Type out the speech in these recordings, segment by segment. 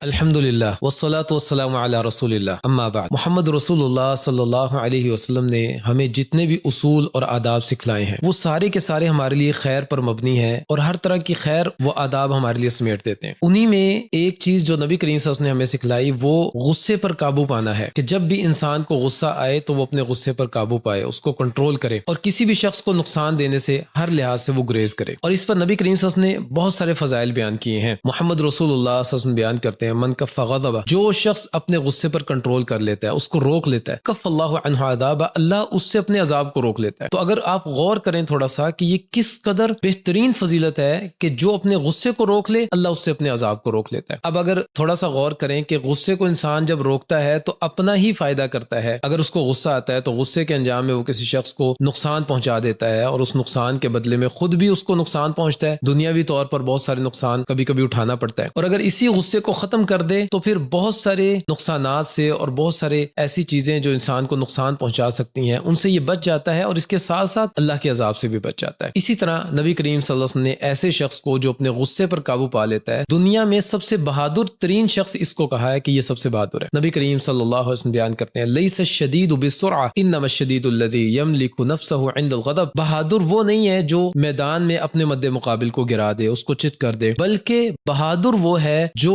الحمدللہ والصلاة والسلام علی رسول اللہ اما بعد۔ محمد رسول اللہ صلی اللہ علیہ وسلم نے ہمیں جتنے بھی اصول اور آداب سکھلائے ہیں وہ سارے کے سارے ہمارے لیے خیر پر مبنی ہے، اور ہر طرح کی خیر وہ آداب ہمارے لیے سمیٹ دیتے ہیں۔ انہی میں ایک چیز جو نبی کریم صلی اللہ علیہ وسلم نے ہمیں سکھلائی وہ غصے پر قابو پانا ہے، کہ جب بھی انسان کو غصہ آئے تو وہ اپنے غصے پر قابو پائے، اس کو کنٹرول کرے، اور کسی بھی شخص کو نقصان دینے سے ہر لحاظ سے وہ گریز کرے۔ اور اس پر نبی کریم صلی اللہ علیہ وسلم نے بہت سارے فضائل بیان کیے ہیں۔ محمد رسول اللہ صلی اللہ علیہ وسلم بیان کرتے ہیں، من کف غضبہ، جو شخص اپنے غصے پر کنٹرول کر لیتا ہے، اس کو روک لیتا ہے، کف اللہ عنہ عذابہ، اللہ اس سے اپنے عذاب کو روک لیتا ہے۔ تو اگر آپ غور کریں تھوڑا سا کہ یہ کس قدر بہترین فضیلت ہے کہ جو اپنے غصے کو روک لے اللہ اس سے اپنے عذاب کو روک لیتا ہے۔ اب اگر تھوڑا سا غور کریں کہ غصے کو انسان جب روکتا ہے تو اپنا ہی فائدہ کرتا ہے۔ اگر اس کو غصہ آتا ہے تو غصے کے انجام میں وہ کسی شخص کو نقصان پہنچا دیتا ہے، اور اس نقصان کے بدلے میں خود بھی اس کو نقصان پہنچتا ہے، دنیاوی طور پر بہت سارے نقصان کبھی کبھی اٹھانا پڑتا ہے۔ اور اگر اسی غصے کو ختم کر دے تو پھر بہت سارے نقصانات سے اور بہت سارے ایسی چیزیں جو انسان کو نقصان پہنچا سکتی ہیں ان سے یہ بچ جاتا ہے، اور اس کے ساتھ ساتھ اللہ کے عذاب سے بھی بچ جاتا ہے۔ اسی طرح نبی کریم صلی اللہ علیہ وسلم نے ایسے شخص کو جو اپنے غصے پر قابو پا لیتا ہے، دنیا میں سب سے بہادر ترین شخص اس کو کہا ہے کہ یہ سب سے بہادر ہے۔ نبی کریم صلی اللہ علیہ وسلم بیان کرتے ہیں، لیس الشدید بالسرعہ انما الشدید الذی یملک نفسہ عند الغضب، بہادر وہ نہیں ہے جو میدان میں اپنے مد مقابل کو گرا دے، اس کو چت کر دے، بلکہ بہادر وہ ہے جو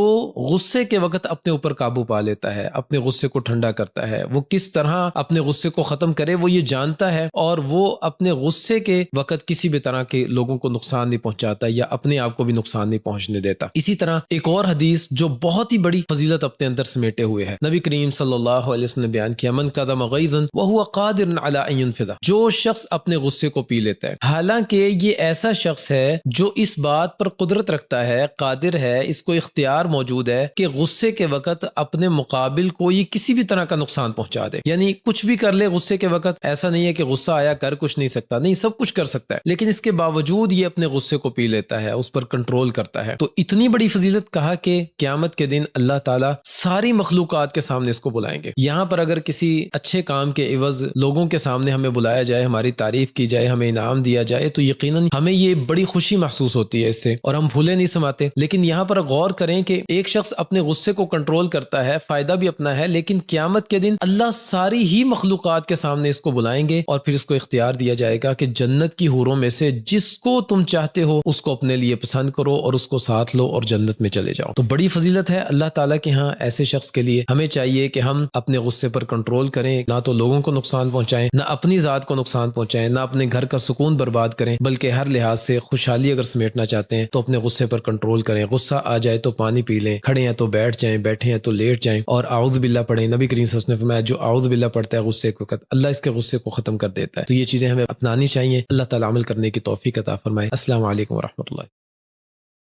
غصے کے وقت اپنے اوپر قابو پا لیتا ہے، اپنے غصے کو ٹھنڈا کرتا ہے۔ وہ کس طرح اپنے غصے کو ختم کرے وہ یہ جانتا ہے، اور وہ اپنے غصے کے وقت کسی بھی طرح کے لوگوں کو نقصان نہیں پہنچاتا یا اپنے آپ کو بھی نقصان نہیں پہنچنے دیتا۔ اسی طرح ایک اور حدیث جو بہت ہی بڑی فضیلت اپنے اندر سمیٹے ہوئے ہے، نبی کریم صلی اللہ علیہ وسلم نے بیان کیا، من کظم غیظا وهو قادر علی ان ينفذ، جو شخص اپنے غصے کو پی لیتا ہے، حالانکہ یہ ایسا شخص ہے جو اس بات پر قدرت رکھتا ہے، قادر ہے، اس کو اختیار موجود ہے کہ غصے کے وقت اپنے مقابل کو یہ کسی بھی طرح کا نقصان پہنچا دے، یعنی کچھ بھی کر لے غصے کے وقت۔ ایسا نہیں ہے کہ غصہ آیا کر کچھ نہیں سکتا، نہیں، سب کچھ کر سکتا ہے، لیکن اس کے باوجود یہ اپنے غصے کو پی لیتا ہے، اس پر کنٹرول کرتا ہے۔ تو اتنی بڑی فضیلت کہا کہ قیامت کے دن اللہ تعالیٰ ساری مخلوقات کے سامنے اس کو بلائیں گے۔ یہاں پر اگر کسی اچھے کام کے عوض لوگوں کے سامنے ہمیں بلایا جائے، ہماری تعریف کی جائے، ہمیں انعام دیا جائے، تو یقیناً ہمیں یہ بڑی خوشی محسوس ہوتی ہے اس سے، اور ہم بھولے نہیں سماتے۔ لیکن یہاں پر غور کریں کہ ایک شخص اپنے غصے کو کنٹرول کرتا ہے، فائدہ بھی اپنا ہے، لیکن قیامت کے دن اللہ ساری ہی مخلوقات کے سامنے اس کو بلائیں گے، اور پھر اس کو اختیار دیا جائے گا کہ جنت کی حوروں میں سے جس کو تم چاہتے ہو اس کو اپنے لیے پسند کرو اور اس کو ساتھ لو اور جنت میں چلے جاؤ۔ تو بڑی فضیلت ہے اللہ تعالیٰ کے ہاں ایسے شخص کے لیے۔ ہمیں چاہیے کہ ہم اپنے غصے پر کنٹرول کریں، نہ تو لوگوں کو نقصان پہنچائیں، نہ اپنی ذات کو نقصان پہنچائیں، نہ اپنے گھر کا سکون برباد کریں، بلکہ ہر لحاظ سے خوشحالی اگر سمیٹنا چاہتے ہیں تو اپنے غصے پر کنٹرول کریں۔ غصہ آ جائے تو پانی پی لیں، کھڑے ہیں تو بیٹھ جائیں، بیٹھے ہیں تو لیٹ جائیں، اور اعوذ باللہ پڑھیں۔ نبی کریم صلی اللہ علیہ وسلم نے فرمایا جو اعوذ باللہ پڑھتا ہے غصے کے وقت اللہ اس کے غصے کو ختم کر دیتا ہے۔ تو یہ چیزیں ہمیں اپنانی چاہیے۔ اللہ تعالیٰ عمل کرنے کی توفیق عطا فرمائے۔ السلام علیکم ورحمۃ اللہ۔